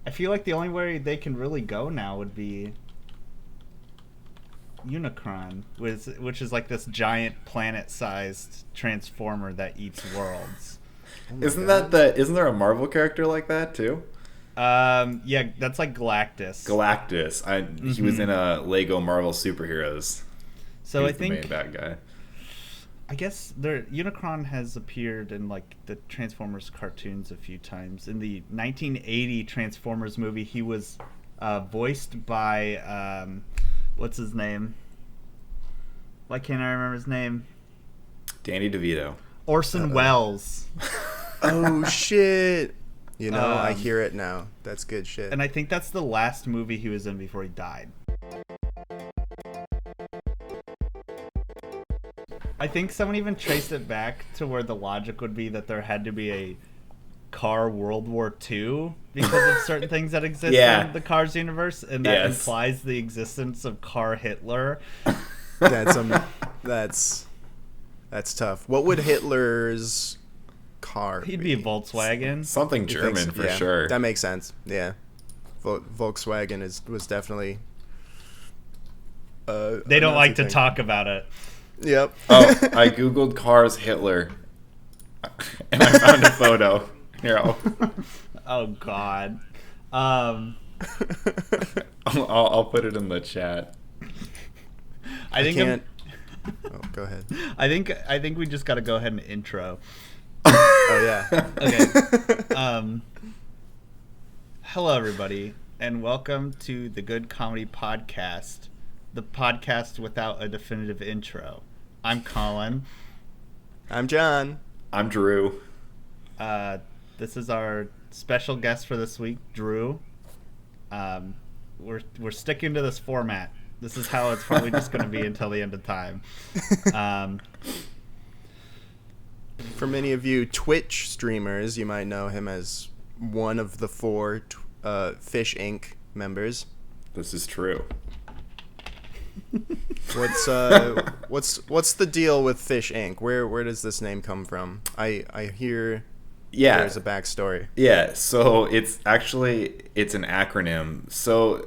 I feel like the only way they can really go now would be Unicron, which is like this giant planet-sized transformer that eats worlds. Oh isn't there a Marvel character like that too? Yeah, that's like Galactus. He was in a Lego Marvel Superheroes. So He's I think the main bad guy. I guess Unicron has appeared in like the Transformers cartoons a few times. In the 1980 Transformers movie, he was voiced by what's his name? Why can't I remember his name? Danny DeVito. Orson Welles. Oh shit! You know, I hear it now. That's good shit. And I think that's the last movie he was in before he died. I think someone even traced it back to where the logic would be that there had to be a car World War II because of certain things that exist in the Cars universe, and that implies the existence of Car Hitler. That's tough. What would Hitler's car He'd be a Volkswagen. Something German for sure. That makes sense. Yeah. Volkswagen was definitely they don't like to talk about it. Yep. Oh, I googled cars Hitler and I found a photo. Here, oh god. I'll put it in the chat. I can't. Oh, go ahead. I think we just got to go ahead and intro. Oh yeah. Okay. Hello everybody, and welcome to the Good Comedy Podcast, the podcast without a definitive intro. I'm Colin. I'm John. I'm Drew. This is our special guest for this week, Drew. We're sticking to this format. This is how it's probably just going to be until the end of time. For many of you Twitch streamers, you might know him as one of the 4 Fish Inc. members. This is true. What's the deal with Fish Inc.? Where does this name come from? I hear there's a backstory. Yeah, so it's an acronym. So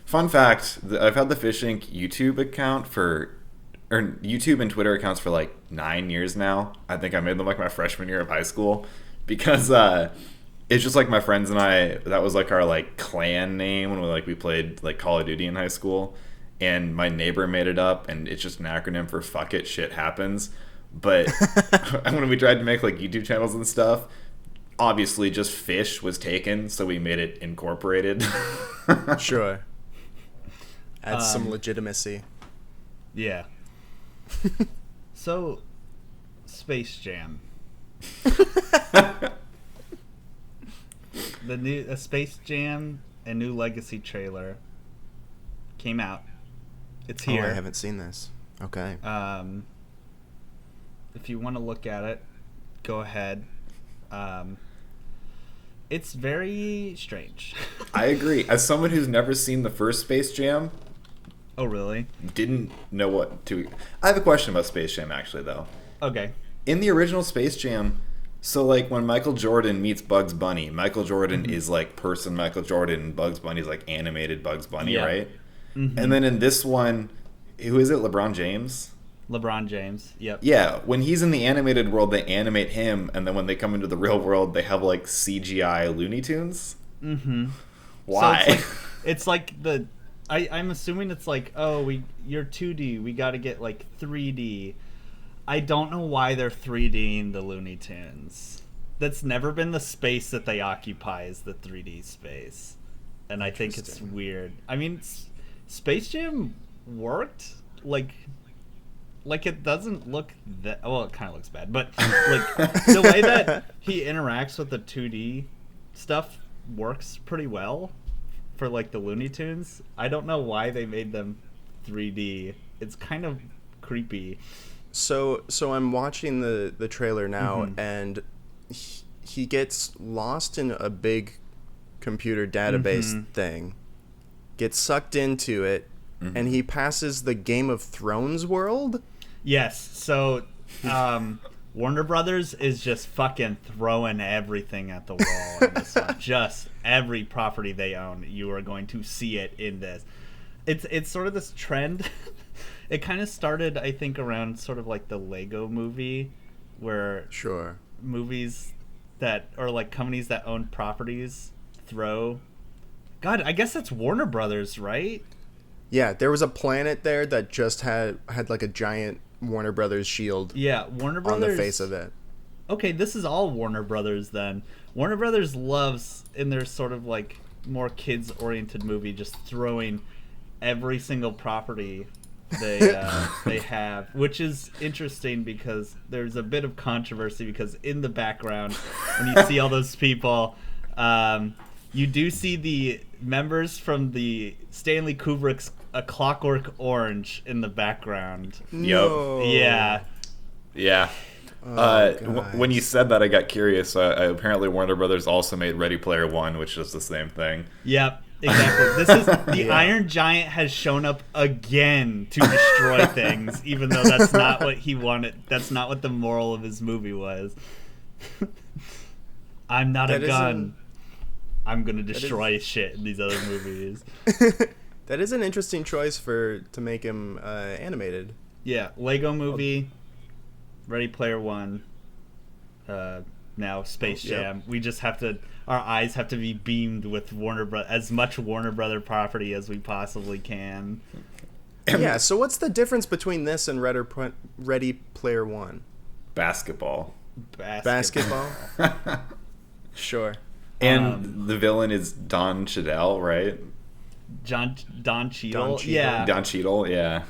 fun fact, I've had the Fish Inc. YouTube and Twitter accounts for like 9 years now. I think I made them like my freshman year of high school because it's just like my friends and I, that was like our like clan name when we played like Call of Duty in high school. And my neighbor made it up, and it's just an acronym for fuck it, shit happens. But when we tried to make like YouTube channels and stuff, obviously just fish was taken, so we made it incorporated. Sure. Adds some legitimacy. Yeah. So, Space Jam. The Space Jam and New Legacy trailer came out. It's here. Oh, I haven't seen this. Okay. If you want to look at it, go ahead. It's very strange. I agree. As someone who's never seen the first Space Jam, oh really? Didn't know what to. I have a question about Space Jam actually, though. Okay. In the original Space Jam, so like when Michael Jordan meets Bugs Bunny, Michael Jordan is like person Michael Jordan, and Bugs Bunny's like animated Bugs Bunny, right? Mm-hmm. And then in this one, who is it? LeBron James? LeBron James, yep. Yeah, when he's in the animated world, they animate him, and then when they come into the real world, they have like CGI Looney Tunes? Mm-hmm. Why? So I'm assuming it's like, you're 2D, we gotta get like 3D. I don't know why they're 3Ding the Looney Tunes. That's never been the space that they occupy, is the 3D space. And I think it's weird. I mean, Space Jam worked, like it doesn't look that well. It kind of looks bad, but like the way that he interacts with the 2D stuff works pretty well for like the Looney Tunes. I don't know why they made them 3D. It's kind of creepy. So I'm watching the trailer now, and he gets lost in a big computer database thing, gets sucked into it, and he passes the Game of Thrones world? Yes. So Warner Brothers is just fucking throwing everything at the wall in this one. Just every property they own, you are going to see it in this. It's sort of this trend. It kind of started, I think, around sort of like the Lego movie, where Sure. movies that, or like companies that own properties throw. God, I guess that's Warner Brothers, right? Yeah, there was a planet there that just had like a giant Warner Brothers shield Yeah, Warner Brothers on the face of it. Okay, this is all Warner Brothers then. Warner Brothers loves, in their sort of like more kids-oriented movie, just throwing every single property they have, which is interesting because there's a bit of controversy because in the background, when you see all those people, you do see the members from the Stanley Kubrick's A Clockwork Orange in the background. No. Yeah. Yeah. When you said that, I got curious. Apparently, Warner Brothers also made Ready Player One, which is the same thing. Yep, exactly. This is the Iron Giant has shown up again to destroy things, even though that's not what he wanted. That's not what the moral of his movie was. I'm not a gun. I'm gonna destroy shit in these other movies. That is an interesting choice to make him animated. Yeah, Lego Movie, Ready Player One, now Space Jam. We just have to, our eyes have to be beamed with as much Warner Brother property as we possibly can. Yeah, so what's the difference between this and Ready Player One? Basketball. Basketball? Sure. And the villain is Don Cheadle, right? Don Cheadle. Cheadle. Yeah. Don Cheadle, yeah.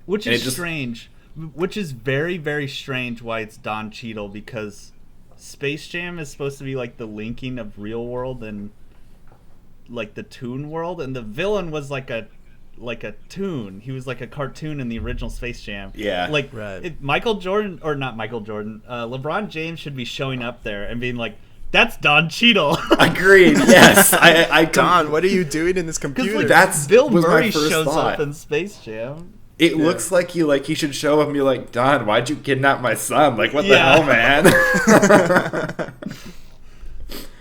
Which is strange. Which is very, very strange why it's Don Cheadle, because Space Jam is supposed to be like the linking of real world and like the toon world, and the villain was like a toon. He was like a cartoon in the original Space Jam. Yeah. Like right. LeBron James should be showing up there and being like, "That's Don Cheadle." Agreed. Yes. Don, what are you doing in this computer? Like, Bill Murray shows up in Space Jam. It looks like he should show up and be like, Don, why'd you kidnap my son? Like, what the hell, man?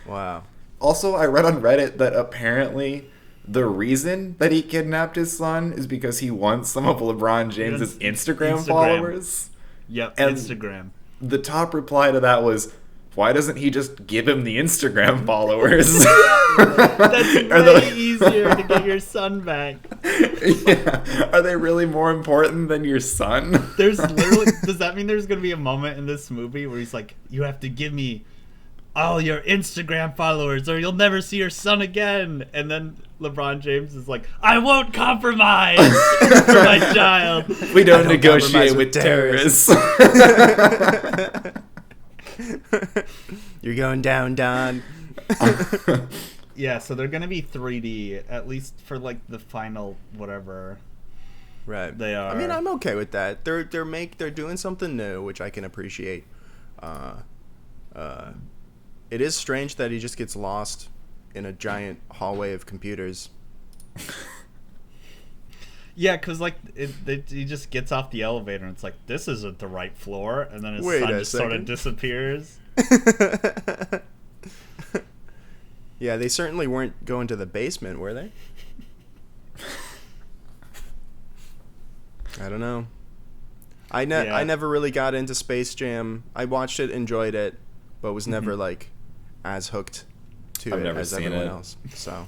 Wow. Also, I read on Reddit that apparently the reason that he kidnapped his son is because he wants some of LeBron James's Instagram followers. Yep, and Instagram. The top reply to that was, why doesn't he just give him the Instagram followers? That's way easier to get your son back. Yeah. Are they really more important than your son? There's literally... Does that mean there's going to be a moment in this movie where he's like, you have to give me all your Instagram followers or you'll never see your son again? And then LeBron James is like, I won't compromise for my child. We don't negotiate with terrorists. You're going down, Don. Yeah, so they're gonna be 3D at least for like the final whatever. Right. They are. I mean, I'm okay with that. They're doing something new, which I can appreciate. It is strange that he just gets lost in a giant hallway of computers. Yeah, because like he just gets off the elevator and it's like, this isn't the right floor, and then his Wait son a just sort of second. disappears. Yeah, they certainly weren't going to the basement, were they? I don't know. I never really got into Space Jam. I watched it, enjoyed it, but was never like as hooked to I've it never as seen everyone it. else. So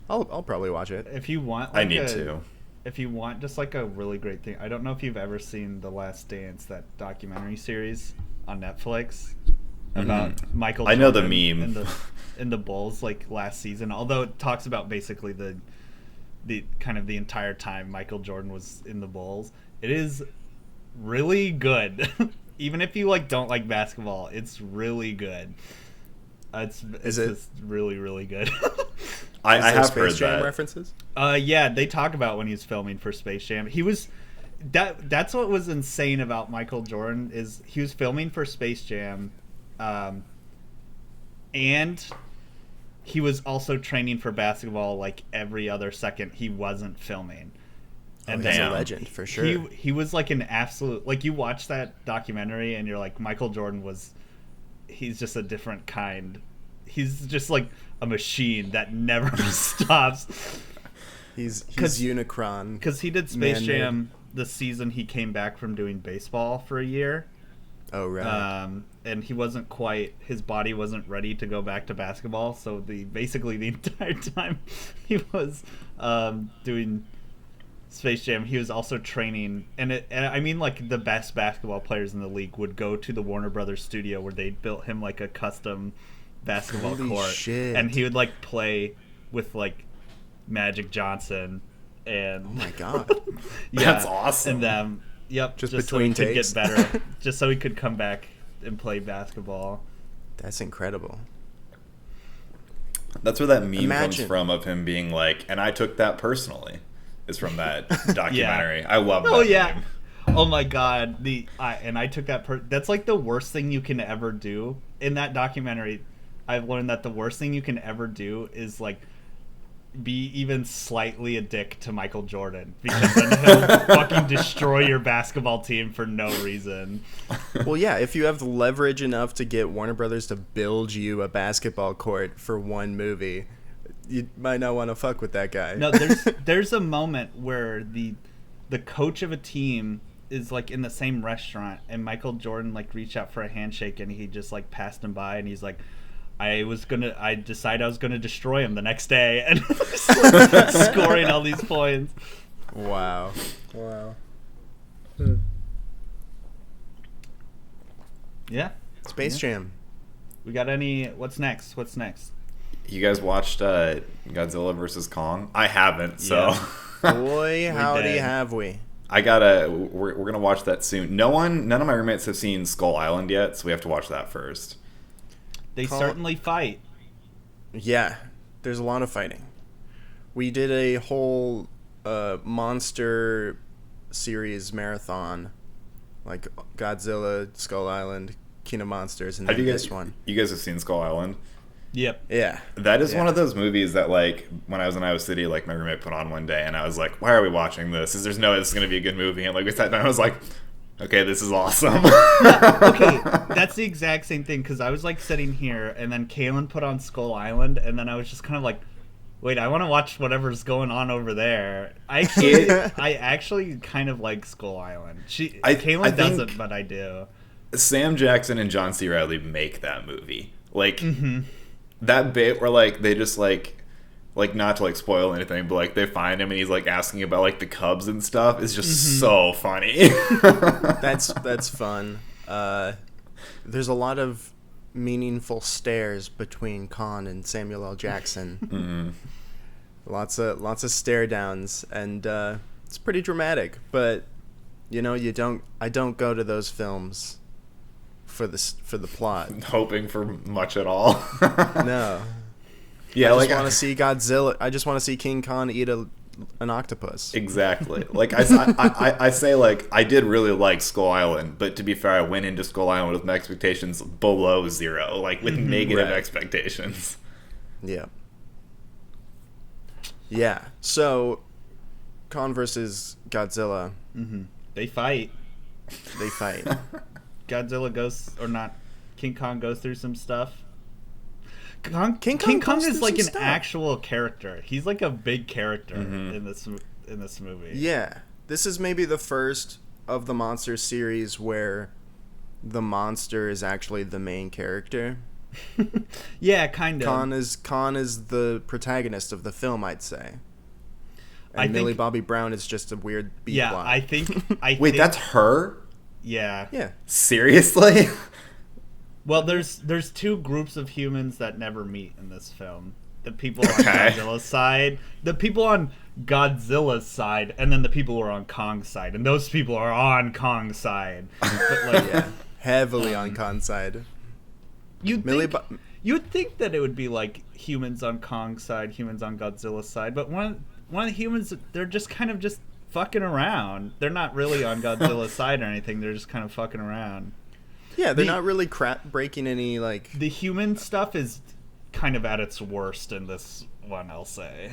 I'll probably watch it. If you want, I need to. If you want just like a really great thing, I don't know if you've ever seen The Last Dance, that documentary series on Netflix about Michael I Jordan know the meme. in the Bulls like last season. Although it talks about basically the kind of the entire time Michael Jordan was in the Bulls. It is really good. Even if you like don't like basketball, it's really good. It's just really, really good. I have Space heard Jam that. references? Yeah, they talk about when he was filming for Space Jam. He was that's what was insane about Michael Jordan is he was filming for Space Jam, and he was also training for basketball like every other second he wasn't filming. And he's then a legend for sure. he was like an absolute, like, you watch that documentary and you're like, Michael Jordan he's just a different kind. He's just like a machine that never stops. He's Unicron. Because he did Space Man-made. Jam the season he came back from doing baseball for a year. Oh right. And he wasn't his body wasn't ready to go back to basketball. So basically the entire time he was doing Space Jam, he was also training. And I mean, like, the best basketball players in the league would go to the Warner Brothers studio where they built him like a custom basketball Holy court. shit. And he would like play with like Magic Johnson and Oh my god. yeah, That's awesome. And yep, Just so between he could takes? get better, just so he could come back and play basketball. That's incredible. That's where that meme comes Imagine. from of him being like, and I took that personally. Is from that documentary. I love that. Oh yeah. meme. Oh my god. I took that. That's like the worst thing you can ever do in that documentary. I've learned that the worst thing you can ever do is like be even slightly a dick to Michael Jordan, because then he'll fucking destroy your basketball team for no reason. Well, yeah, if you have the leverage enough to get Warner Brothers to build you a basketball court for one movie, you might not want to fuck with that guy. No, there's a moment where the coach of a team is like in the same restaurant, and Michael Jordan like reached out for a handshake, and he just like passed him by, and he's like, I decided I was gonna destroy him the next day, and just, like, scoring all these points. Wow. Yeah. Space Jam. We got any? What's next? You guys watched Godzilla versus Kong? I haven't, so Yeah. Boy, howdy dead. have we. we're gonna watch that soon. None of my roommates have seen Skull Island yet, so we have to watch that first. They certainly fight. Yeah, there's a lot of fighting. We did a whole monster series marathon, like Godzilla, Skull Island, King of Monsters, and then this one. You guys have seen Skull Island? Yep. Yeah. That is Yeah. one of those movies that, like, when I was in Iowa City, like, my roommate put on one day, and I was like, why are we watching this? There's no way this is going to be a good movie. And, like, we sat down, and I was like, okay, this is awesome. Okay, that's the exact same thing, because I was like sitting here, and then Kaylin put on Skull Island, and then I was just kind of like, wait, I want to watch whatever's going on over there. I actually kind of like Skull Island. Kaylin I doesn't, think but I do. Sam Jackson and John C. Reilly make that movie. Like, that bit where, like, they just, like, not to, like, spoil anything, but, like, they find him and he's, like, asking about, like, the Cubs and stuff is just so funny. That's fun. There's a lot of meaningful stares between Khan and Samuel L. Jackson. Lots of stare downs, and it's pretty dramatic. But you know, I don't go to those films for the plot. Hoping for much at all. No. Yeah, I like, just want to see Godzilla. I just want to see King Kong eat an octopus. exactly. Like, I say, like, I did really like Skull Island, but to be fair, I went into Skull Island with my expectations below zero, like, with negative Right. expectations. Yeah. Yeah. So, Kong versus Godzilla. They fight. They fight. Godzilla goes, or not, King Kong goes through some stuff. King King Kong Kong goes is through like some an stuff. actual character. He's like a big character in this movie. Yeah. This is maybe the first of the monster series where the monster is actually the main character. Yeah, kind of. Khan is the protagonist of the film, I'd say. I And Millie think- Bobby Brown is just a weird B Yeah, plot. I think. Wait, that's her? Yeah. Yeah. Seriously? Well, there's two groups of humans that never meet in this film. The people on Okay. Godzilla's side, the people on Godzilla's side, and then the people who are on Kong's side. And those people are on Kong's side. But like, Yeah. Heavily on Khan's side. you'd Millie think that it would be like humans on Kong's side, humans on Godzilla's side. But one of the humans, they're just kind of just fucking around. They're not really on Godzilla's side or anything. They're just kind of fucking around. Yeah, they're not really breaking any, like... The human stuff is kind of at its worst in this one, I'll say.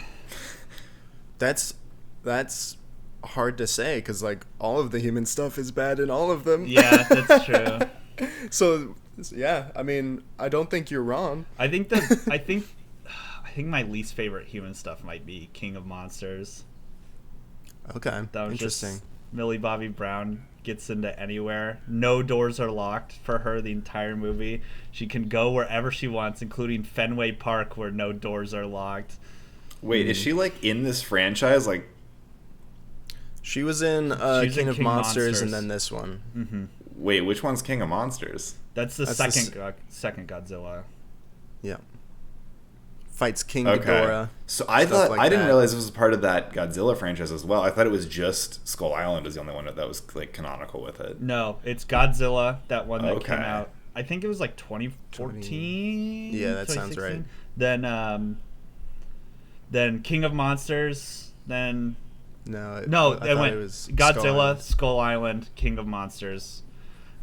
That's hard to say because like all of the human stuff is bad in all of them. Yeah, that's true. So yeah, I mean, I don't think you're wrong. I think my least favorite human stuff might be King of Monsters. Okay, That was interesting. just Millie Bobby Brown gets into anywhere. No doors are locked for her the entire movie. She can go wherever she wants, including Fenway Park, where no doors are locked. Wait, is she like in this franchise? Like, She was in She was King in of King Monsters and Monsters. then this one. Mm-hmm. wait, which one's King of Monsters? That's the That's second Godzilla. Yeah. Fights King Okay. Ghidorah. So I stuff thought like I didn't that. realize it was part of that Godzilla franchise as well. I thought it was just Skull Island is the only one that was like canonical with it. No, it's Godzilla, that one that Okay. came out. I think it was like 2014. Yeah, that sounds 2016. right. Then King of Monsters. Then No, it thought went it was Godzilla, Skull Skull Island, King of Monsters,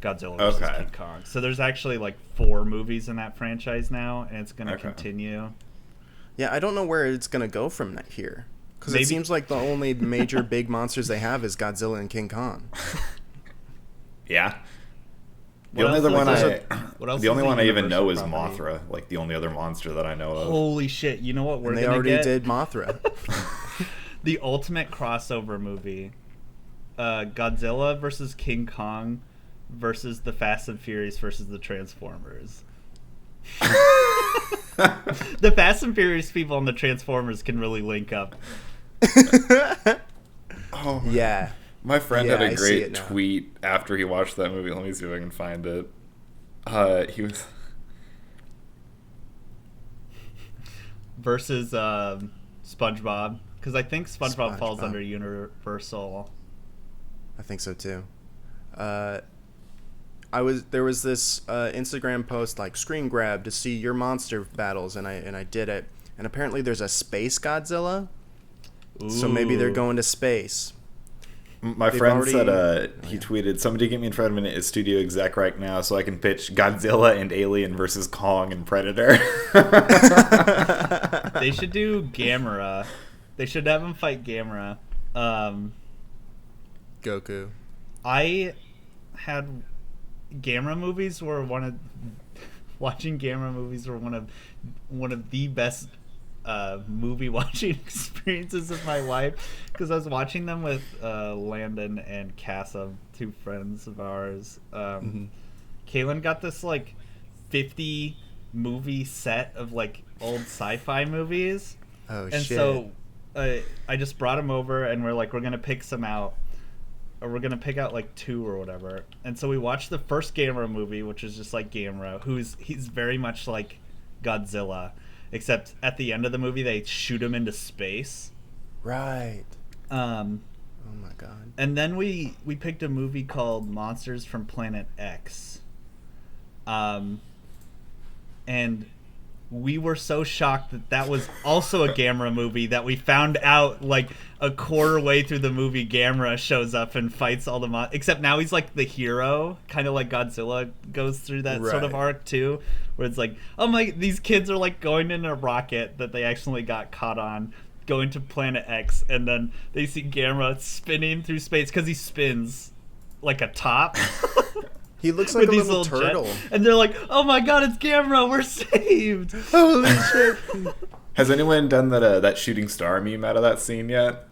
Godzilla versus Okay. King Kong. So there's actually like 4 movies in that franchise now, and it's going to Okay. continue. Yeah, I don't know where it's gonna go from here. Because Maybe- it seems like the only major big monsters they have is Godzilla and King Kong. Yeah. The What only else other is one there? I What else the is only a one I even Universal know is property? Mothra, like the only other monster that I know of. Holy shit! You know what we're And they gonna already get? did Mothra. The ultimate crossover movie. Godzilla versus King Kong versus the Fast and Furious versus the Transformers. The Fast and Furious people and the Transformers can really link up. Oh, Yeah. my friend Yeah, had I a see great it now. tweet after he watched that movie. Let me see if I can find it. He was Versus SpongeBob. Because I think SpongeBob falls SpongeBob. under Universal. I think so too. There was this Instagram post like screen grab to see your monster battles, and I did it. And apparently there's a space Godzilla, so maybe they're Ooh. going to space. My They've friend already- said he tweeted, "Somebody get me in front of a studio exec right now so I can pitch Godzilla and Alien versus Kong and Predator." They should do Gamera. They should have him fight Gamera. Goku. I had Gamera movies were watching Gamera movies were one of the best movie watching experiences of my life, because I was watching them with Landon and Casa, 2 friends of ours. Kaylin got this like 50 movie set of like old sci-fi movies, Oh and shit. so I just brought him over, and we're gonna pick some out, or we're gonna pick out like 2 or whatever. And so we watched the first Gamera movie, which is just like Gamera, he's very much like Godzilla, except at the end of the movie they shoot him into space. Right. Um, Oh my god. and then we picked a movie called Monsters from Planet X. And we were so shocked that was also a Gamera movie that we found out like a quarter way through the movie Gamera shows up and fights all the except now he's like the hero, kind of like Godzilla goes through that sort of Right. arc too, where it's like, oh my, these kids are like going in a rocket that they accidentally got caught on, going to Planet X, and then they see Gamera spinning through space because he spins like a top. He looks like a with these little jet- turtle. and they're like, "Oh my god, it's Gamera! We're saved!" Holy shit. Has anyone done that shooting star meme out of that scene yet?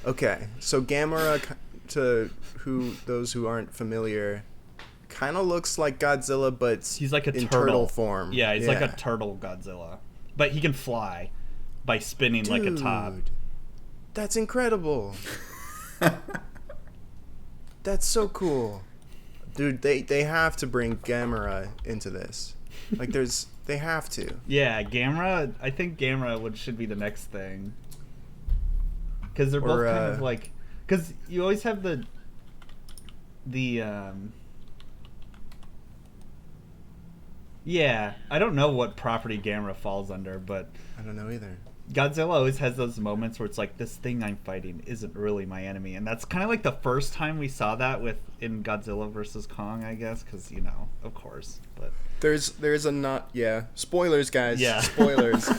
Okay, so Gamera, to those who aren't familiar, kind of looks like Godzilla, but He's like a in turtle form. Yeah, he's like a turtle Godzilla, but he can fly by spinning like a top. Dude, that's incredible. That's so cool. Dude, they have to bring Gamera into this. Like they have to. Yeah, Gamera. I think Gamera should be the next thing, because they're both Or, kind of like, because you always have the yeah. I don't know what property Gamera falls under, but I don't know either. Godzilla always has those moments where it's like, this thing I'm fighting isn't really my enemy, and that's kind of like the first time we saw that in Godzilla versus Kong, I guess, because of course. But There's a not spoilers, guys. Yeah. Spoilers.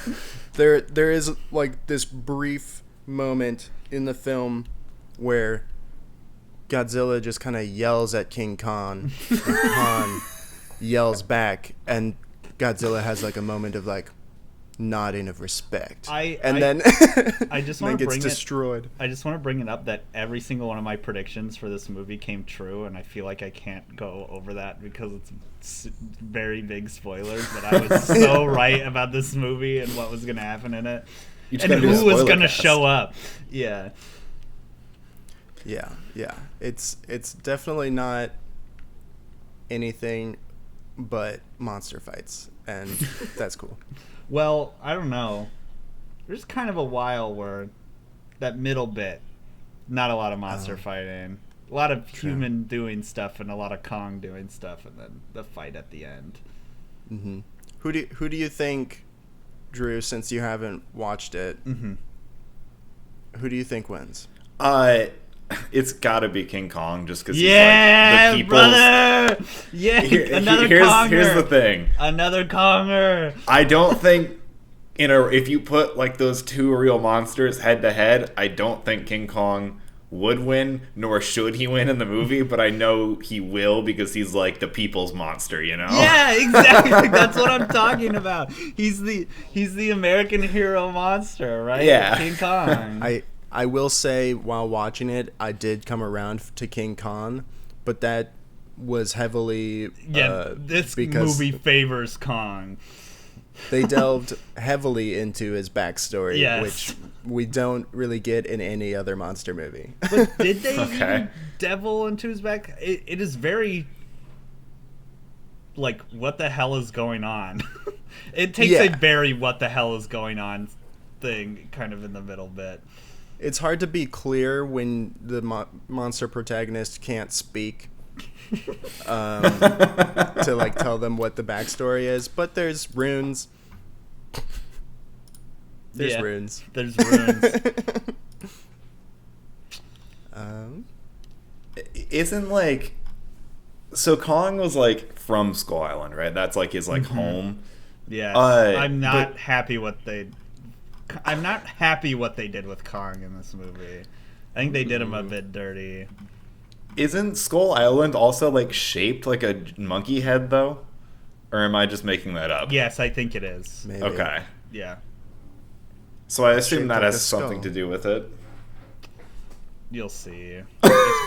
There is like this brief moment in the film where Godzilla just kind of yells at King Kong, and Kong yells back, and Godzilla has like a moment of like nodding of respect, then I just want to gets bring destroyed. I just want to bring it up that every single one of my predictions for this movie came true, and I feel like I can't go over that because it's very big spoilers. But I was so right about this movie and what was going to happen in it, and who was going to show up. Yeah. It's definitely not anything but monster fights, and that's cool. Well, I don't know. There's kind of a while where that middle bit, not a lot of monster fighting, a lot of human doing stuff, and a lot of Kong doing stuff, and then the fight at the end. Mm-hmm. Who do you think, Drew? Since you haven't watched it, who do you think wins? It's got to be King Kong, just because he's like the people's brother. Yeah, here's the thing. Another Konger. I don't think if you put like those two real monsters head to head, I don't think King Kong would win, nor should he win in the movie. But I know he will because he's like the people's monster, you know? Yeah, exactly. That's what I'm talking about. He's the American hero monster, right? Yeah, King Kong. I will say, while watching it, I did come around to King Kong, but that was heavily this movie favors Kong. They delved heavily into his backstory, yes. which we don't really get in any other monster movie. But did they even delve into his back? It is very like, what the hell is going on? It takes a very what the hell is going on thing kind of in the middle bit. It's hard to be clear when the monster protagonist can't speak to like tell them what the backstory is, but there's runes. There's runes. There's runes. Isn't like, so Kong was like from Skull Island, right? That's like his like home. Yeah, I'm not happy what they did with Kong in this movie. I think they did him a bit dirty. Isn't Skull Island also like shaped like a monkey head though? Or am I just making that up? Yes, I think it is. Maybe. Okay. Yeah. So I assume that like has something to do with it. You'll see.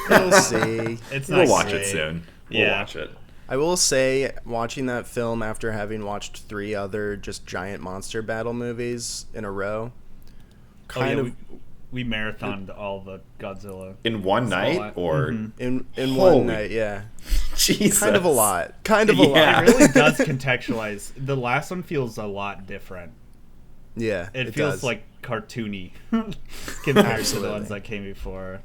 We'll see. We'll watch it soon. We'll watch it. I will say, watching that film after having watched 3 other just giant monster battle movies in a row, we marathoned all the Godzilla in one night, or in one night, yeah. Jesus, kind of a lot. Kind of a lot. It really does contextualize. The last one feels a lot different. Yeah, it feels does. like cartoony compared to the ones that came before.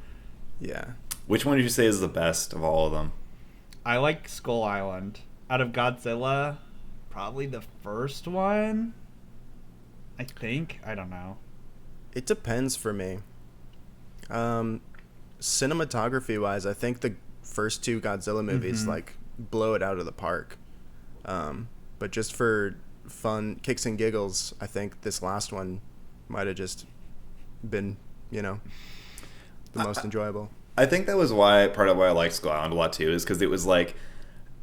Yeah. Which one did you say is the best of all of them? I like Skull Island. Out of Godzilla, probably the first one. I think. I don't know. It depends for me. Cinematography wise, I think the first 2 Godzilla movies like blow it out of the park. But just for fun kicks and giggles, I think this last one might have just been, the most enjoyable. I think that was part of why I liked Skull Island a lot too, is because it was like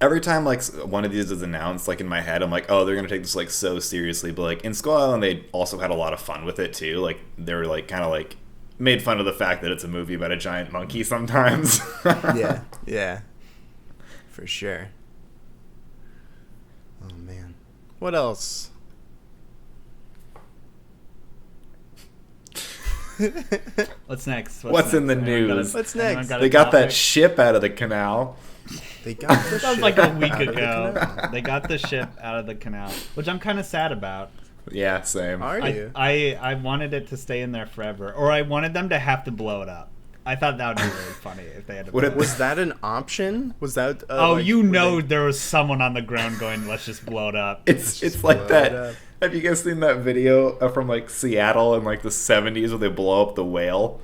every time like one of these is announced, like in my head I'm like, oh, they're gonna take this like so seriously, but like in Skull Island they also had a lot of fun with it too. Like they were like kind of like made fun of the fact that it's a movie about a giant monkey sometimes. yeah, for sure. Oh man, what else? What's next? What's in the news? What's next? They got that ship out of the canal. That was like a week ago. They got the ship out of the canal, which I'm kind of sad about. Yeah, same. Are you? I wanted it to stay in there forever, or I wanted them to have to blow it up. I thought that would be really funny if they had to. Was that an option? Was that? There was someone on the ground going, "Let's just blow it up." It's like that. Have you guys seen that video from like Seattle in like the 70s where they blow up the whale?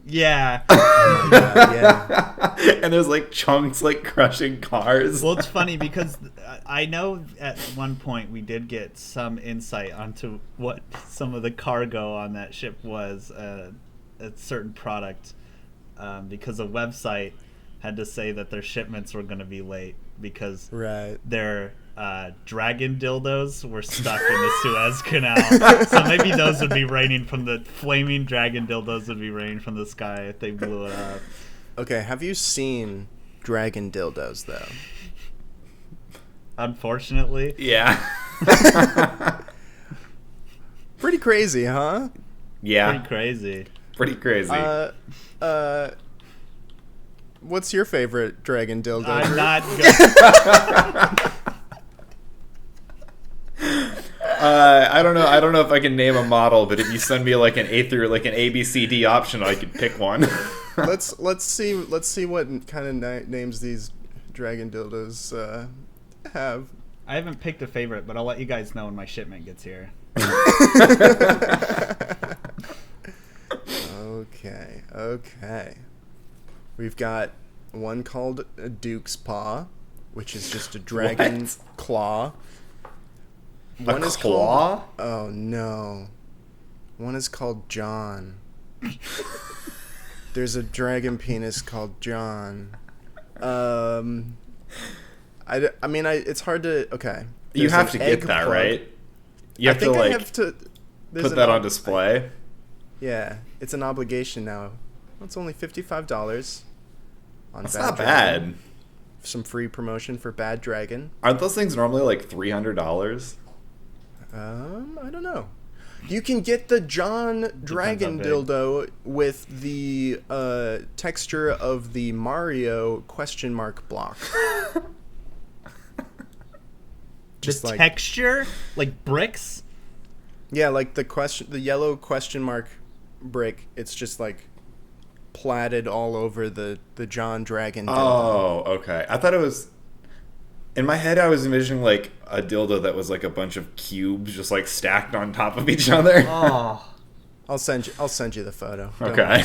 Yeah. Oh my God, yeah. And there's like chunks like crushing cars. Well, it's funny because I know at one point we did get some insight onto what some of the cargo on that ship was, a certain product, because a website had to say that their shipments were going to be late because Right. their dragon dildos were stuck in the Suez Canal. So maybe those would be raining from the flaming dragon dildos would be raining from the sky if they blew it up. Okay, have you seen dragon dildos though? Unfortunately. Yeah. Pretty crazy, huh? Yeah. Pretty crazy. Pretty crazy. What's your favorite dragon dildo? I'm Drew? not good. I don't know if I can name a model, but if you send me like an A through like an ABCD option, I could pick one. let's see what kind of names these dragon dildos have. I haven't picked a favorite, but I'll let you guys know when my shipment gets here. Okay. We've got one called a Duke's Paw, which is just a dragon What? claw. A claw? Oh no. One is called John. There's a dragon penis called John. I mean, it's hard to. Okay. You There's have an to egg get that, plug. right? You have I think to like I have to. there's put an that on ob- display. Yeah, it's an obligation now. It's only $55 on That's Bad not Dragon. bad. Some free promotion for Bad Dragon. Aren't those things normally like $300? I don't know. You can get the John Dragon big. dildo with the texture of the Mario question mark block. Just The like texture, like bricks. yeah, like the yellow question mark brick. It's just like platted all over the John Dragon dildo. Oh, okay. I thought it was. In my head, I was envisioning like a dildo that was like a bunch of cubes just like stacked on top of each other. Oh. I'll send you the photo. Don't Okay.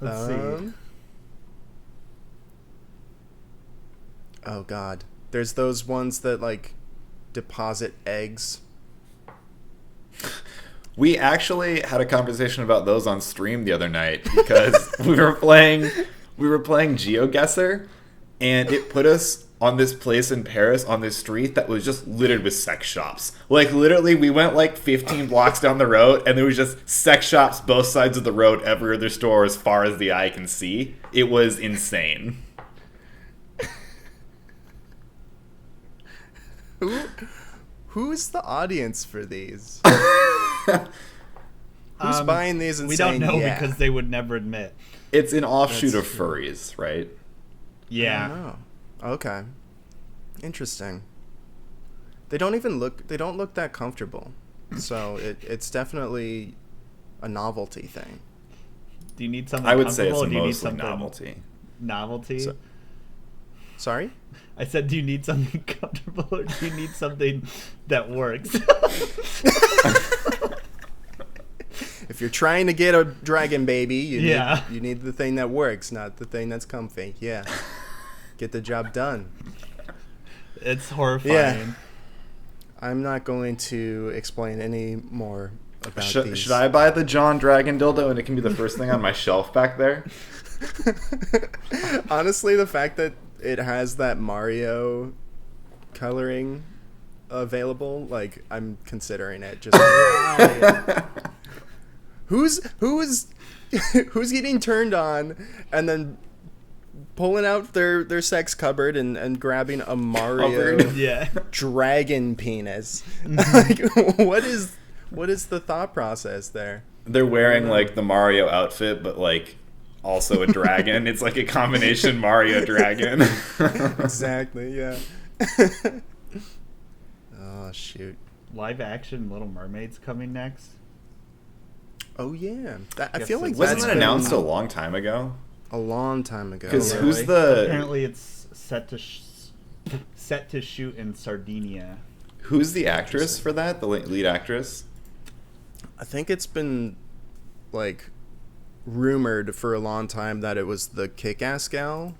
Let's see. Oh God, there's those ones that like deposit eggs. We actually had a conversation about those on stream the other night because we were playing GeoGuessr, and it put us on this place in Paris on this street that was just littered with sex shops. Like literally, we went like 15 blocks down the road, and there was just sex shops both sides of the road, every other store as far as the eye can see. It was insane. Who's the audience for these? Who's buying these and We saying don't know yeah? because they would never admit. It's an offshoot That's of true. furries, right? Yeah. Oh, okay. Interesting. They don't look that comfortable. So it's definitely a novelty thing. Do you need something I would say comfortable, it's or do you need mostly something novelty. Novelty? So- Sorry? I said, do you need something comfortable, or do you need something that works? If you're trying to get a dragon baby, Yeah. you need the thing that works, not the thing that's comfy. Yeah. Get the job done. It's horrifying. Yeah. I'm not going to explain any more about these. Should I buy the John Dragon dildo and it can be the first thing on my shelf back there? Honestly, the fact that it has that Mario coloring available, like, I'm considering it. Just who's getting turned on and then pulling out their sex cupboard and grabbing a Mario Cupboard? Yeah. dragon penis? Like, what is the thought process there? They're wearing like the Mario outfit, but like also a dragon. It's like a combination Mario dragon. Exactly, yeah. Oh, shoot. Live action Little Mermaids coming next. Oh, yeah. I Guess feel like it's- Wasn't that's that been announced a long time ago? a long time ago. Because really. who's the Apparently, it's set to shoot in Sardinia. actress for that? The lead actress? I think it's been like rumored for a long time that it was the Kick-Ass gal.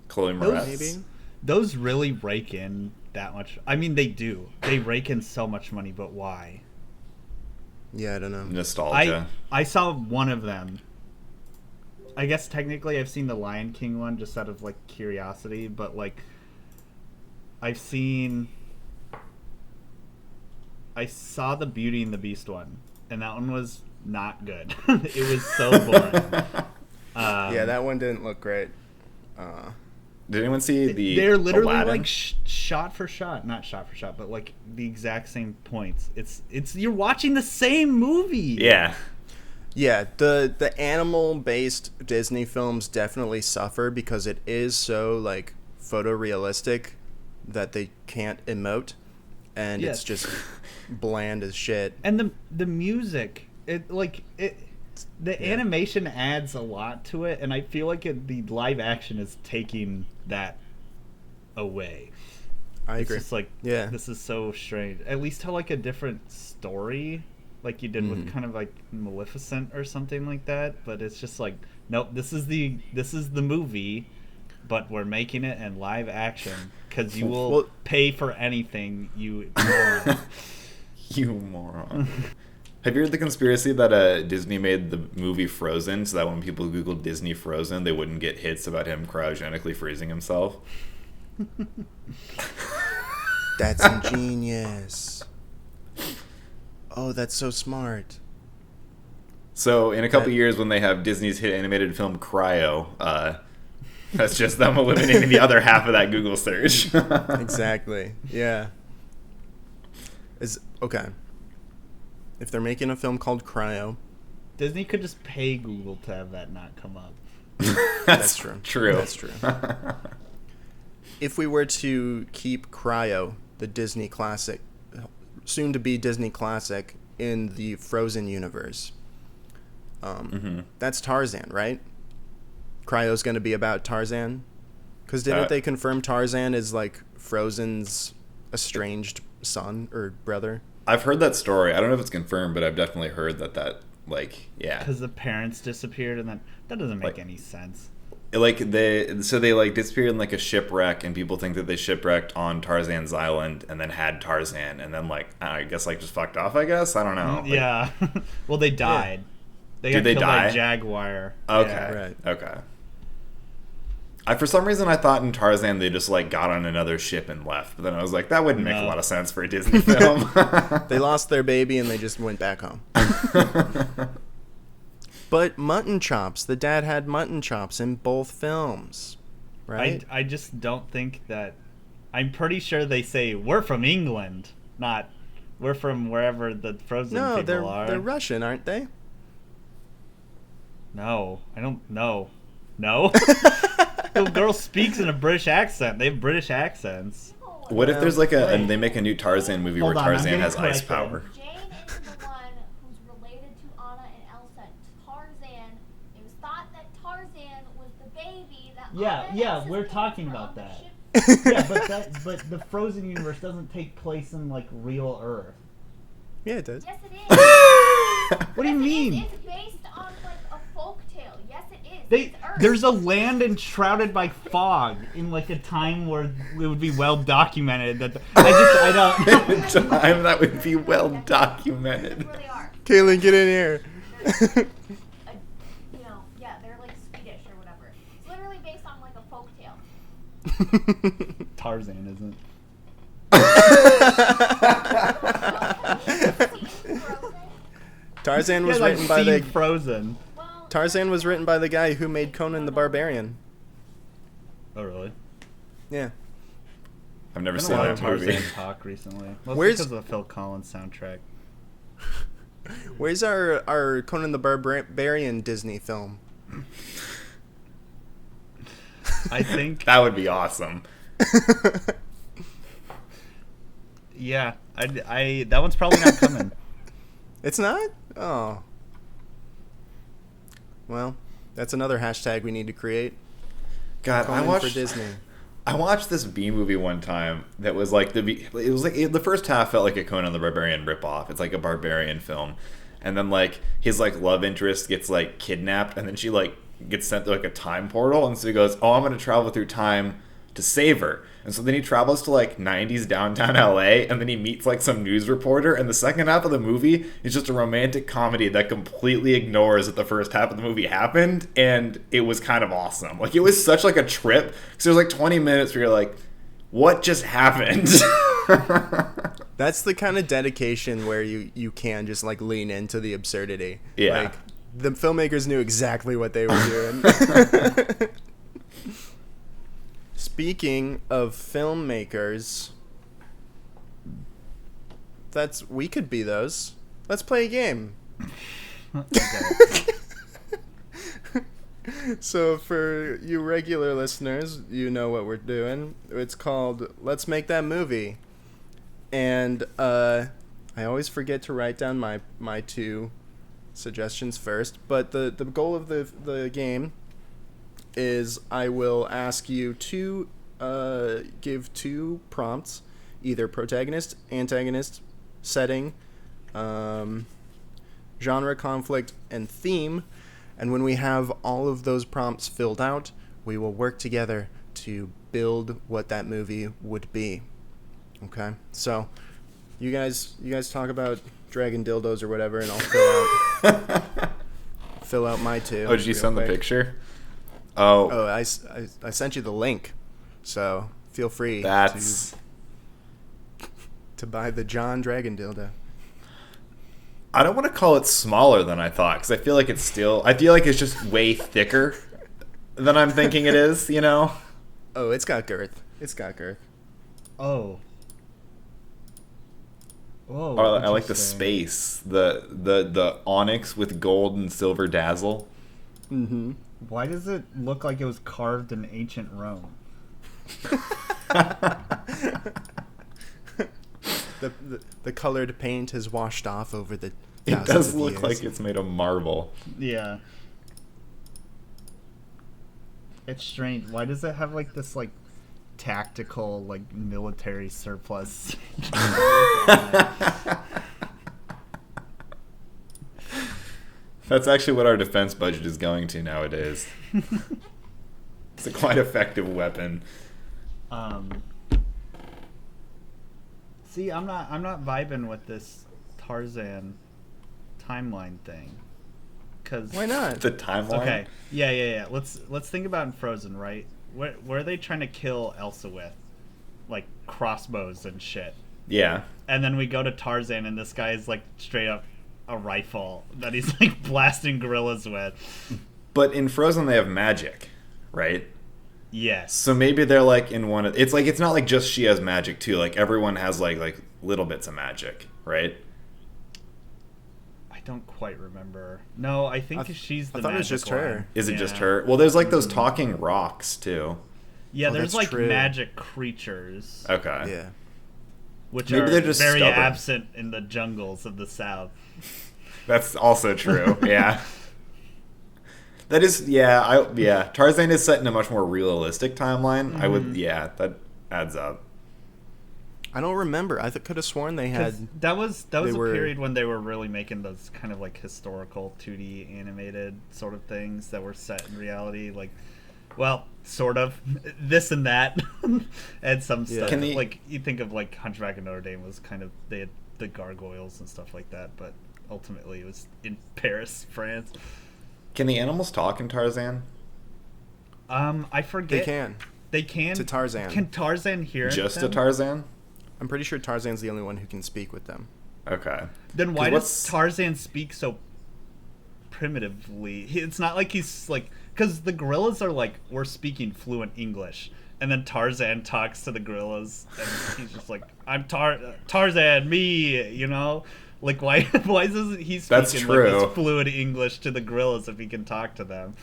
Chloe Those- Moretz. Maybe. Those really rake in that much. I mean, they do. They rake in so much money, but why? Yeah, I don't know. Nostalgia. I saw one of them. I guess technically I've seen the Lion King one just out of like curiosity, but like I saw the Beauty and the Beast one, and that one was not good. It was so boring. Yeah, that one didn't look great. Did anyone see the They're literally Aladdin? like shot for shot, not shot for shot, but like the exact same points. It's you're watching the same movie. Yeah. Yeah, the animal-based Disney films definitely suffer because it is so like photorealistic that they can't emote, and Yes. it's just bland as shit. And the music, the animation adds a lot to it, and I feel like the live action is taking that away. I It's agree. just like, Yeah. this is so strange. At least tell like a different story, like you did with kind of like Maleficent or something like that. But it's just like, nope, this is the movie, but we're making it in live action because you will Well- pay for anything. You moron. You moron. Have you heard the conspiracy that Disney made the movie Frozen so that when people Googled Disney Frozen, they wouldn't get hits about him cryogenically freezing himself? That's ingenious. Oh, that's so smart. So in a couple That- years, when they have Disney's hit animated film Cryo, that's just them eliminating the other half of that Google search. Exactly. Yeah. Okay. If they're making a film called Cryo, Disney could just pay Google to have that not come up. That's true. True. That's true. if we were to keep Cryo, the Disney classic, soon to be Disney classic, in the Frozen universe, that's Tarzan, right? Cryo's going to be about Tarzan? Because didn't they confirm Tarzan is like Frozen's estranged son or brother? I've heard that story. I don't know if it's confirmed, but I've definitely heard that yeah. Because the parents disappeared, and then that doesn't make Like- any sense. Like they like disappeared in like a shipwreck, and people think that they shipwrecked on Tarzan's island and then had Tarzan, and then like I guess like just fucked off. I guess I don't know. Like, Yeah. Well, they died. They Did got they killed by die? a jaguar. Okay. Yeah. Right. Okay. For some reason I thought in Tarzan they just like got on another ship and left, but then I was like that wouldn't make a No. lot of sense for a Disney film. They lost their baby and they just went back home. But mutton chops, the dad had mutton chops in both films, right? I just don't think that. I'm pretty sure they say we're from England, not we're from wherever the Frozen No, people are. they're Russian, aren't they? No, I don't know. No. The girl speaks in a British accent. They have British accents. What if there's like and they make a new Tarzan movie Hold where on, I'm Tarzan getting has ice corrected. power? Jane is the one who's related to Anna and Elsa. Tarzan. It was thought that Tarzan was the baby that Yeah, Anna and yeah, Elsa's we're parents talking were about on the that. ship. But the Frozen universe doesn't take place in like real Earth. Yeah, it does. Yes, it is. What do you Yes, it mean? is. It's based on like a folk tale. Yes, it is. It's Earth. there's a land enshrouded by fog in like a time where it would be well documented that I don't. In a time that would be well documented. That's where they are. Kaylin, get in here. They're like Swedish or whatever. It's literally based on like a folk tale. Tarzan isn't. Tarzan was Yeah, like written by the Frozen. Well, Tarzan was written by the guy who made Conan the Barbarian. Oh really? Yeah. I've never I've seen been a lot of that movie. Tarzan talk recently. Mostly Where's- because of the Phil Collins soundtrack. Where's our Conan the Barbarian Disney film? I think. That would be awesome. Yeah, I that one's probably not coming. It's not? Oh. Well, that's another hashtag we need to create. God, Conan for Disney. I watched this B movie one time that was like the first half felt like a Conan the Barbarian ripoff. It's like a barbarian film, and then like his like love interest gets like kidnapped, and then she like gets sent to like a time portal, and so he goes, "Oh, I'm gonna travel through time to save her." And so then he travels to like 90s downtown LA, and then he meets like some news reporter, and the second half of the movie is just a romantic comedy that completely ignores that the first half of the movie happened, and it was kind of awesome. Like, it was such like a trip, because there's like 20 minutes where you're like, what just happened? That's the kind of dedication where you can just like lean into the absurdity. Yeah. Like, the filmmakers knew exactly what they were doing. Speaking of filmmakers, we could be those. Let's play a game. So for you regular listeners, you know what we're doing. It's called Let's Make That Movie. And I always forget to write down my 2 suggestions first, but the goal of the game is I will ask you to give 2 prompts, either protagonist, antagonist, setting, genre, conflict, and theme. And when we have all of those prompts filled out, we will work together to build what that movie would be. Okay? So, you guys talk about dragon dildos or whatever, and I'll fill out my 2. Oh, did you send quick. the picture? Oh, I sent you the link, so feel free to buy the John Dragon dildo. I don't want to call it smaller than I thought, because I feel like it's just way thicker than I'm thinking it is, you know? Oh, it's got girth. Oh. Whoa. Oh, I like the space, the onyx with gold and silver dazzle. Mm-hmm. Why does it look like it was carved in ancient Rome? The colored paint has washed off over the It thousands does of look years. like it's made of marble. Yeah. It's strange. Why does it have like this like tactical like military surplus? That's actually what our defense budget is going to nowadays. It's a quite effective weapon. See, I'm not vibing with this Tarzan timeline thing. Cause Why not? The timeline? Okay. Yeah. Let's think about in Frozen, right? Where are they trying to kill Elsa with? Like crossbows and shit. Yeah. And then we go to Tarzan, and this guy is like straight up a rifle that he's like blasting gorillas with. But in Frozen they have magic, right? Yes. So maybe they're like in one of... It's like, it's not like just she has magic too. Like everyone has like little bits of magic, right? I don't quite remember. No, I think she's the I thought it was magic just one. her. Is it just her? Well, there's like those talking rocks too. Yeah, Oh, there's that's like true. magic creatures, Okay. Yeah. which Maybe are they're just very stubborn. absent in the jungles of the South. That's also true. Yeah. That is, yeah. Tarzan is set in a much more realistic timeline. Mm-hmm. I would, that adds up. I don't remember. I could have sworn they 'Cause had. that was a were- period when they were really making those kind of like historical 2D animated sort of things that were set in reality, like, well, sort of this and that, and some Yeah. stuff. Can the- like you think of like Hunchback of Notre Dame was kind of, they had the gargoyles and stuff like that, but ultimately it was in Paris, France. Can the animals talk in Tarzan? I forget. They can. They can. To Tarzan. Can Tarzan hear Just them? a Tarzan? I'm pretty sure Tarzan's the only one who can speak with them. Okay. Then why 'Cause does what's- Tarzan speak so primitively? It's not like he's like, because the gorillas are like, we're speaking fluent English, and then Tarzan talks to the gorillas, and he's just like, I'm Tarzan, me, you know? Like, why isn't he That's speaking true. like this fluent English to the gorillas if he can talk to them?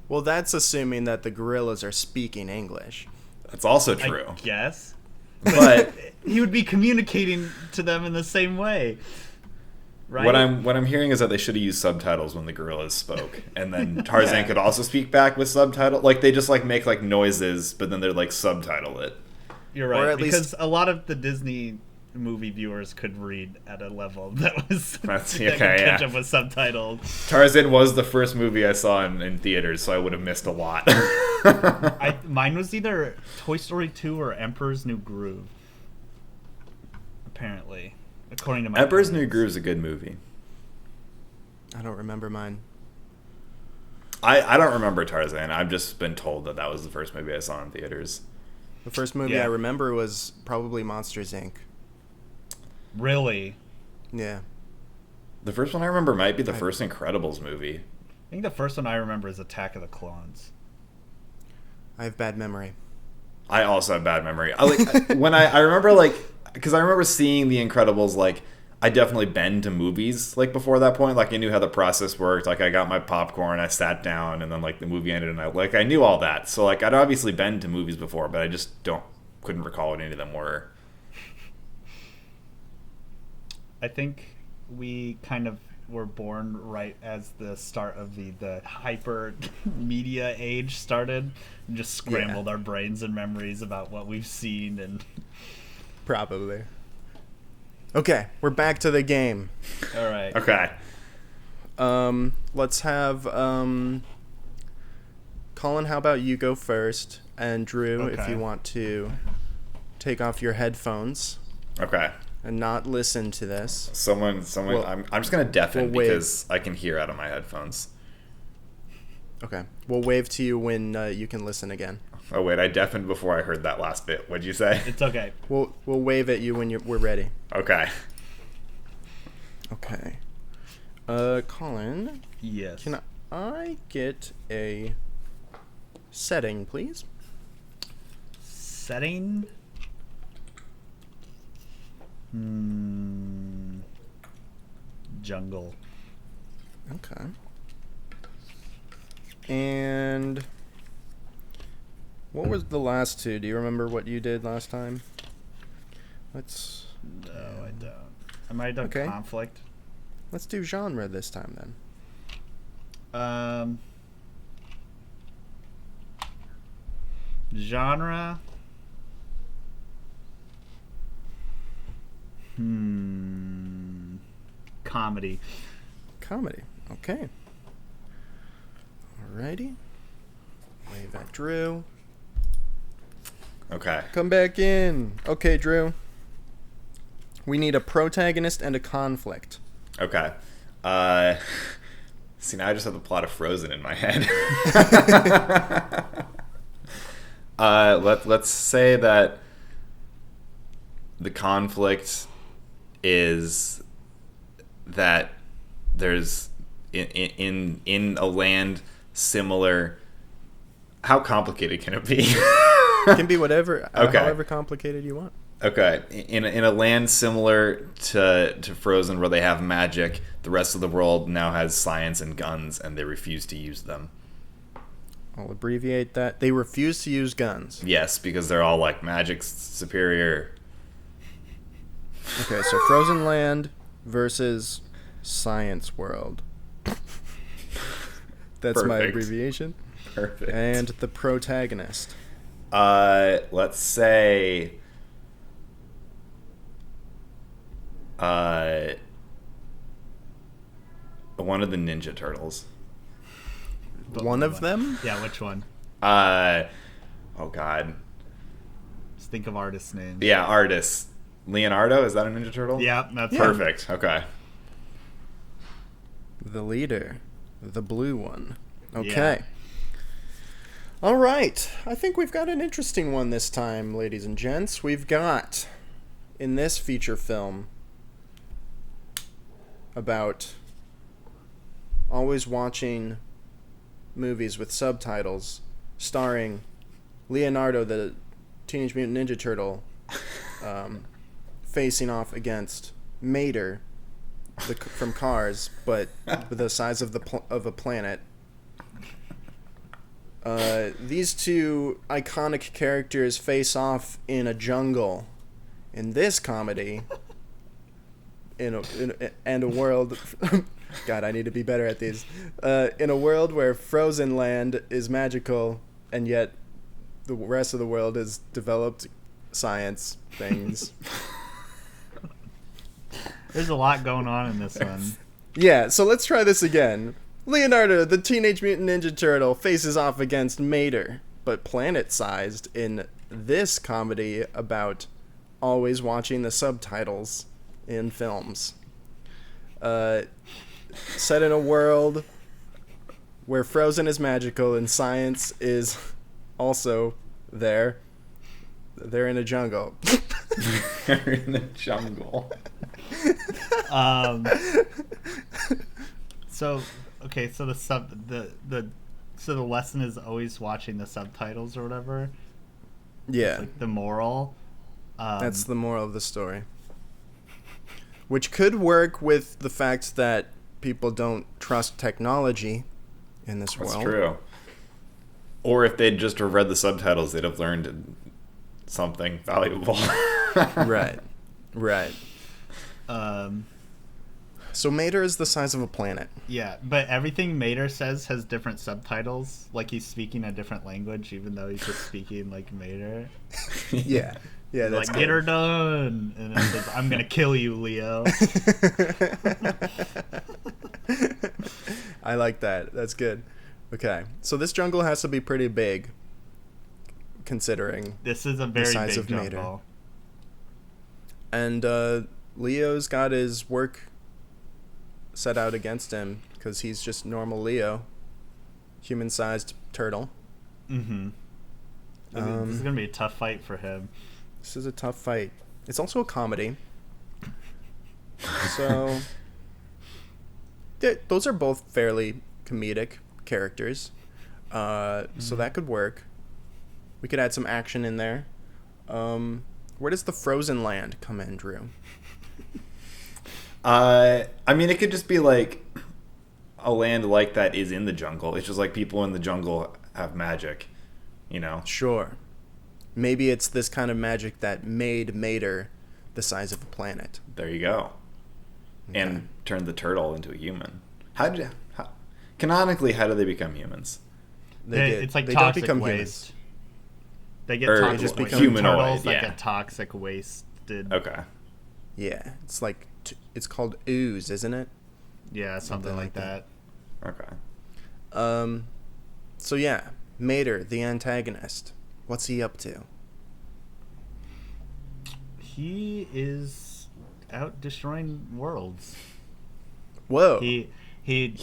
Well, that's assuming that the gorillas are speaking English. That's also true. I guess. But He would be communicating to them in the same way. Right? what I'm hearing is that they should have used subtitles when the gorillas spoke, and then Tarzan Yeah. could also speak back with subtitle. Like they just like make like noises, but then they're like subtitle it. You're Or right, at because least- a lot of the Disney movie viewers could read at a level that was That's that okay. could catch Yeah. up with subtitles. Tarzan was the first movie I saw in theaters, so I would have missed a lot. Mine was either Toy Story 2 or Emperor's New Groove. Apparently, according to my Emperor's New parents. Groove is a good movie. I don't remember mine. I don't remember Tarzan. I've just been told that was the first movie I saw in theaters. The first movie Yeah. I remember was probably Monsters, Inc. Really, Yeah. The first one I remember might be the first Incredibles movie. I think the first one I remember is Attack of the Clones. I have bad memory. I also have bad memory. I remember because I remember seeing The Incredibles. Like, I definitely been to movies before that point. Like, I knew how the process worked. Like, I got my popcorn, I sat down, and then the movie ended, and I knew all that. So I'd obviously been to movies before, but I just couldn't recall what any of them were. I think we kind of were born right as the start of the hyper media age started, and just scrambled our brains and memories about what we've seen. And Probably. Okay, we're back to the game. all right, Okay. Let's have Colin, how about you go first? And Drew, if Okay. you want to take off your headphones Okay. and not listen to this. Someone. Well, I'm just gonna deafen we'll wait. because I can hear out of my headphones. Okay. We'll wave to you when you can listen again. Oh wait, I deafened before I heard that last bit. What'd you say? it's okay. We'll wave at you when we're ready. Okay. Okay. Colin, Yes. can I get a setting, please? Setting. Jungle. Okay. And what was the last two? Do you remember what you did last time? Let's No, I don't. I might have done Okay. conflict. do genre this time then. Genre. Comedy. Comedy. Okay. Alrighty. Wave at Drew. Okay. Come back in. Okay, Drew. We need a protagonist and a conflict. Okay. See, now I just have the plot of Frozen in my head. Let's say that the conflict is that there's in a land similar. How complicated can it be? It can be whatever, Okay. however complicated you want. Okay, in a land similar to Frozen, where they have magic, the rest of the world now has science and guns, and they refuse to use them. I'll abbreviate that. They refuse to use guns. Yes, because they're all like magic's superior. Okay, so Frozen Land versus Science World. That's my Perfect. abbreviation. Perfect. And the protagonist. Let's say one of the Ninja Turtles. One of them? Yeah, which one? Oh God. Just think of artist names. Yeah, artist. Leonardo, is that a Ninja Turtle? Yeah, that's Perfect. Okay. The leader. The blue one. Okay. Yeah. All right. I think we've got an interesting one this time, ladies and gents. We've got, in this feature film, about always watching movies with subtitles starring Leonardo, the Teenage Mutant Ninja Turtle, facing off against Mater from Cars, but the size of a planet. These two iconic characters face off in a jungle. In this comedy, in a world, God, I need to be better at these. In a world where Frozen Land is magical, and yet the rest of the world is developed science things. There's a lot going on in this one. Yeah, so let's try this again. Leonardo, the Teenage Mutant Ninja Turtle, faces off against Mater, but planet-sized in this comedy about always watching the subtitles in films. Set in a world where Frozen is magical and science is also there. They're in a jungle. They're in the jungle. So okay, so the lesson is always watching the subtitles or whatever. Yeah, It's like the moral. that's the moral of the story. Which could work with the fact that people don't trust technology in this world. That's true. Or if they'd just have read the subtitles, they'd have learned something valuable. Right. So Mater is the size of a planet. Yeah, but everything Mater says has different subtitles. Like he's speaking a different language, even though he's just speaking like Mater. Yeah, that's Like, good. get her done, and it says, "I'm gonna kill you, Leo." I like that. That's good. Okay, so this jungle has to be pretty big, considering. This is a very size big of Mater. jungle. And Leo's got his work set out against him because he's just normal Leo, human-sized turtle. Mm-hmm. This is gonna be a tough fight for him. This is a tough fight. It's also a comedy. So, those are both fairly comedic characters. So that could work. We could add some action in there. Where does the frozen land come in, Drew? I mean, it could just be like a land like that is in the jungle. It's just like people in the jungle have magic, you know? Sure. Maybe it's this kind of magic that made Mater the size of a planet. There you go. Okay. And turned the turtle into a human. Canonically, how do they become humans? It's like they don't toxic become waste. humans. They get Or toxic just waste. become humanoid, Turtles that yeah. get toxic wasted. Okay. Yeah, it's like it's called ooze, isn't it? Yeah, something like that. Okay. So yeah, Mater, the antagonist. What's he up to? He is out destroying worlds. Whoa. He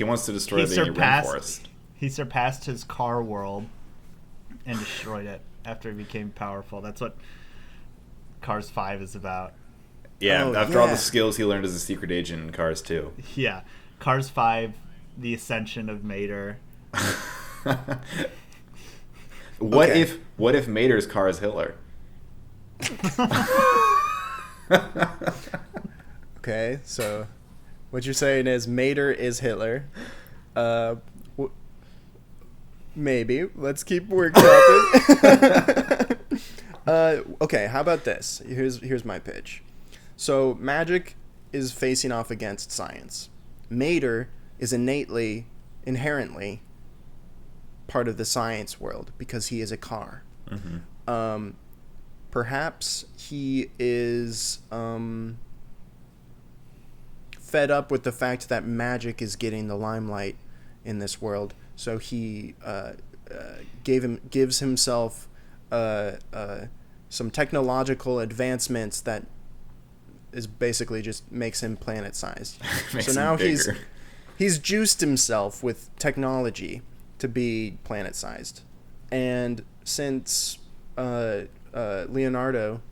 wants to destroy the rainforest. He surpassed his car world and destroyed it after he became powerful. That's what Cars 5 is about. Yeah, Oh, after all yeah. the skills he learned as a secret agent in Cars 2. Yeah. Cars 5, the ascension of Mater. What Okay. if Mater's car is Hitler? Okay, so what you're saying is Mater is Hitler. Maybe. Let's keep workshopping. Okay, how about this? Here's my pitch. So magic is facing off against science. Mater is inherently part of the science world because he is a car. Mm-hmm. Perhaps he is fed up with the fact that magic is getting the limelight in this world, so he gives himself some technological advancements that is basically just makes him planet-sized. Makes So him now bigger. he's juiced himself with technology to be planet-sized, and since Leonardo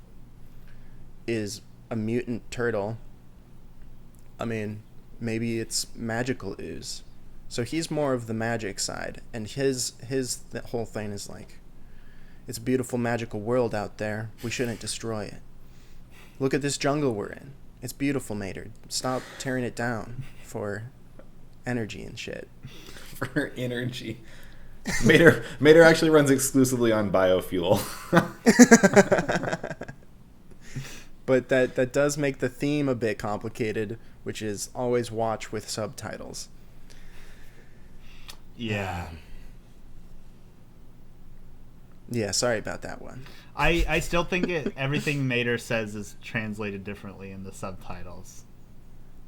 is a mutant turtle, I mean, maybe it's magical ooze. So he's more of the magic side, and his whole thing is like, it's a beautiful magical world out there. We shouldn't destroy it. Look at this jungle we're in. It's beautiful, Mater. Stop tearing it down for energy and shit. For energy. Mater actually runs exclusively on biofuel. But that does make the theme a bit complicated, which is always watch with subtitles. Yeah. Yeah, sorry about that one. I still think everything Mater says is translated differently in the subtitles.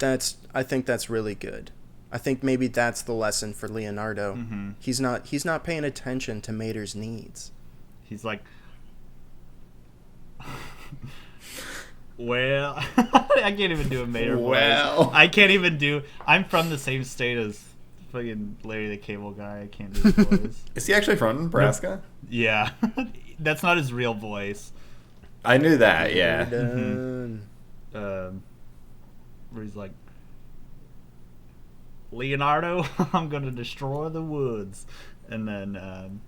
I think that's really good. I think maybe that's the lesson for Leonardo. Mm-hmm. He's not paying attention to Mater's needs. He's like, well, I can't even do a Mater voice. I can't even do. I'm from the same state as fucking Larry the Cable Guy. I can't do his voice. Is he actually from Nebraska? Yeah, that's not his real voice. I knew that. Yeah. Mm-hmm. Where he's like, Leonardo, I'm gonna destroy the woods, and then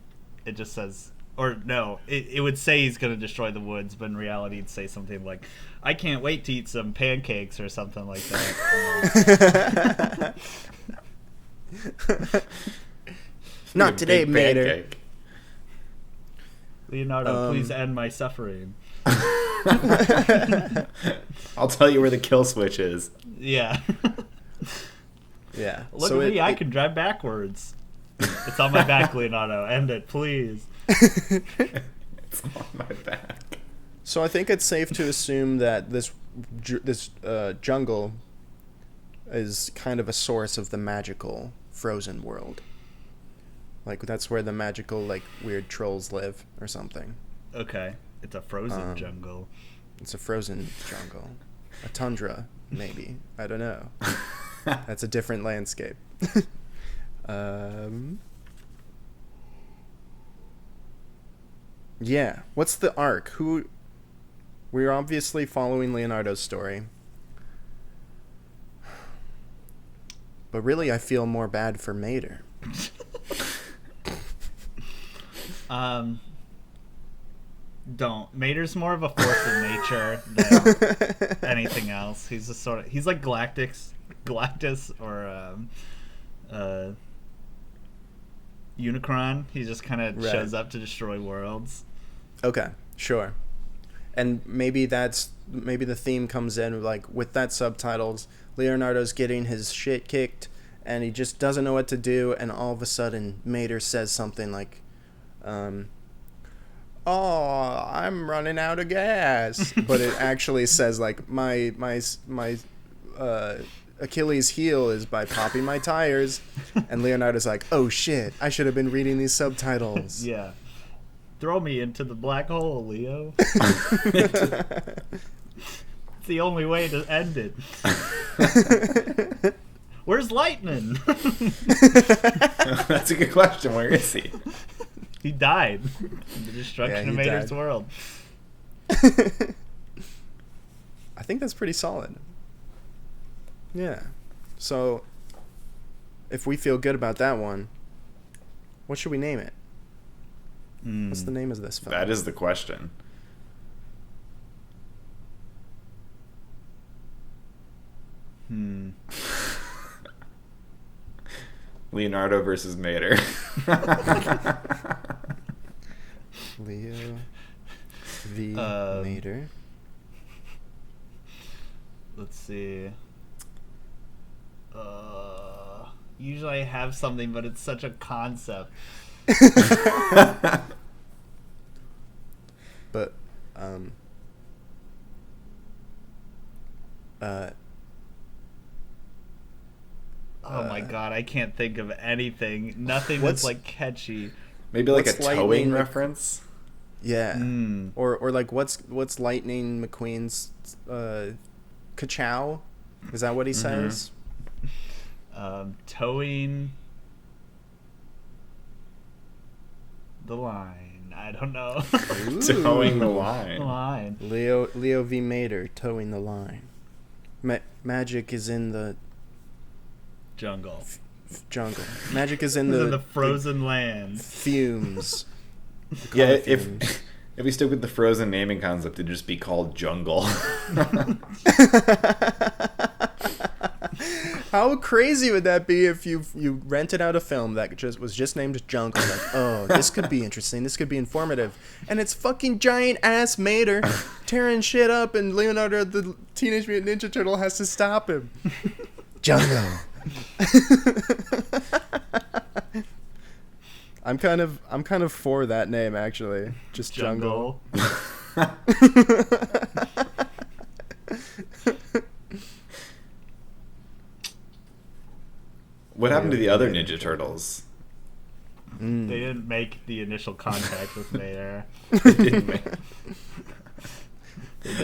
it just says, or no, it would say he's gonna destroy the woods, but in reality it'd say something like, I can't wait to eat some pancakes or something like that. Not today, Mater. Leonardo, please end my suffering. I'll tell you where the kill switch is. Yeah. Yeah. Look at me, I can drive backwards. It's on my back, Leonardo. End it, please. It's on my back. So I think it's safe to assume that this jungle is kind of a source of the magical frozen world. Like, that's where the magical, like, weird trolls live or something. Okay. It's a frozen jungle. It's a frozen jungle. A tundra, maybe. I don't know. That's a different landscape. Yeah. What's the arc? We're obviously following Leonardo's story. But really, I feel more bad for Mater. Don't. Mater's more of a force of nature than anything else. He's just sort of, he's like Galactus or Unicron. He just kind of shows up to destroy worlds. Okay, sure. And maybe the theme comes in like with that subtitles. Leonardo's getting his shit kicked, and he just doesn't know what to do. And all of a sudden, Mater says something like, "Oh, I'm running out of gas," but it actually says like my Achilles' heel is by popping my tires, and Leonardo's like, "Oh shit, I should have been reading these subtitles." Yeah. Throw me into the black hole, Leo. It's the only way to end it. Where's Lightning? That's a good question. Where is he? He died in the destruction of Mater's world. I think that's pretty solid. Yeah. So, if we feel good about that one, what should we name it? What's the name of this film? That is the question. Leonardo versus Mater. Leo v. Mater. Let's see. Usually I have something, but it's such a concept. But oh my god, I can't think of anything. Nothing that's like catchy. Maybe like a towing Lightning reference. Yeah. Or like what's Lightning McQueen's ka-chow? Is that what he says? Towing the line. I don't know. Towing the line. Leo v. Mater, towing the line. Magic is in the jungle. Jungle. Magic is in the frozen land. Fumes. Yeah, if we stick with the frozen naming concept, it'd just be called Jungle. How crazy would that be if you rented out a film that was just named Jungle? Like, oh, this could be interesting. This could be informative. And it's fucking giant ass Mater tearing shit up, and Leonardo the Teenage Mutant Ninja Turtle has to stop him. Jungle. I'm kind of for that name actually. Just Jungle. What happened to the Leo other and Ninja Turtles? They didn't make the initial contact with Mater. They didn't make...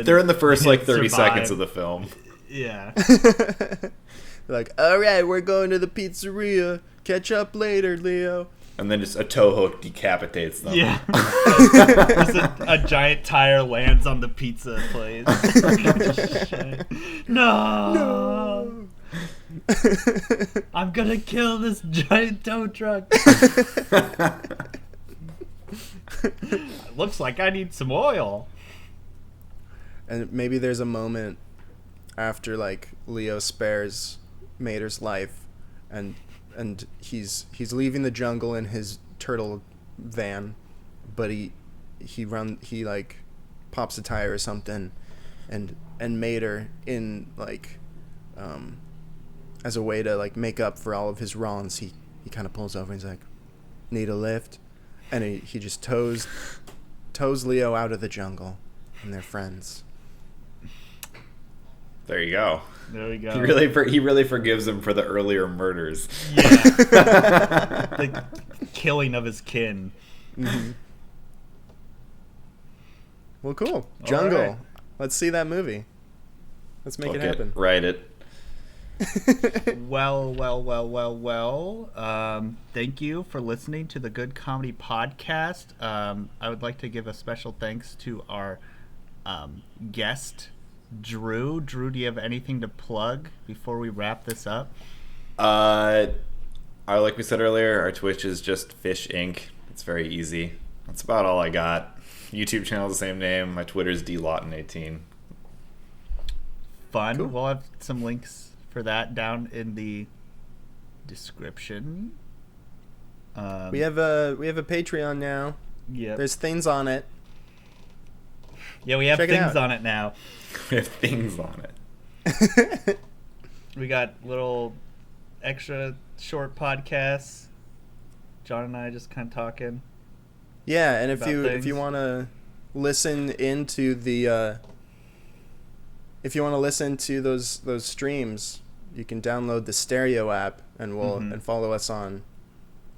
They're in the first like 30 survive. seconds of the film. Yeah. Like, all right, we're going to the pizzeria. Catch up later, Leo. And then just a tow hook decapitates them. Yeah. Just a giant tire lands on the pizza place. No. I'm gonna kill this giant tow truck. Looks like I need some oil. And maybe there's a moment after like Leo spares Mater's life, and he's leaving the jungle in his turtle van, but he like pops a tire or something, and Mater in like as a way to like make up for all of his wrongs, he kind of pulls over and he's like, need a lift, and he just tows Leo out of the jungle, and they're friends. There you go. There we go. He really forgives him for the earlier murders. Yeah. The killing of his kin. Mm-hmm. Well, cool. Jungle. right. Let's see that movie. Let's make it happen. Write it. Well. Thank you for listening to the Good Comedy Podcast. I would like to give a special thanks to our guest, Drew. Drew, do you have anything to plug before we wrap this up? Like we said earlier, our Twitch is just Fish Inc. It's very easy. That's about all I got. YouTube channel is the same name. My Twitter is Lawton18. Fun. Cool. We'll have some links for that down in the description. We have a Patreon now. Yeah. There's things on it. Yeah, we have Check it things out. on it now. We have things on it. We got little extra short podcasts. John and I just kind of talking. Yeah, and if About you things. want to listen into the if you want to listen to those streams, you can download the Stereo app and and follow us on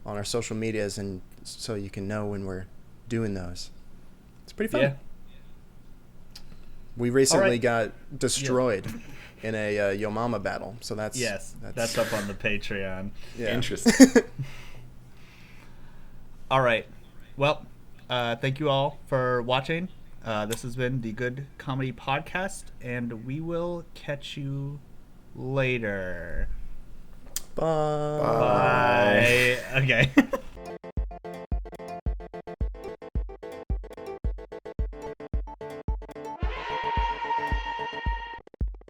our social medias, and so you can know when we're doing those. It's pretty fun. Yeah. We recently right. got destroyed in a Yo Mama battle, so that's that's up on the Patreon. yeah. Interesting. All right. Well, thank you all for watching. This has been the Good Comedy Podcast, and we will catch you later. Bye. Bye. Okay.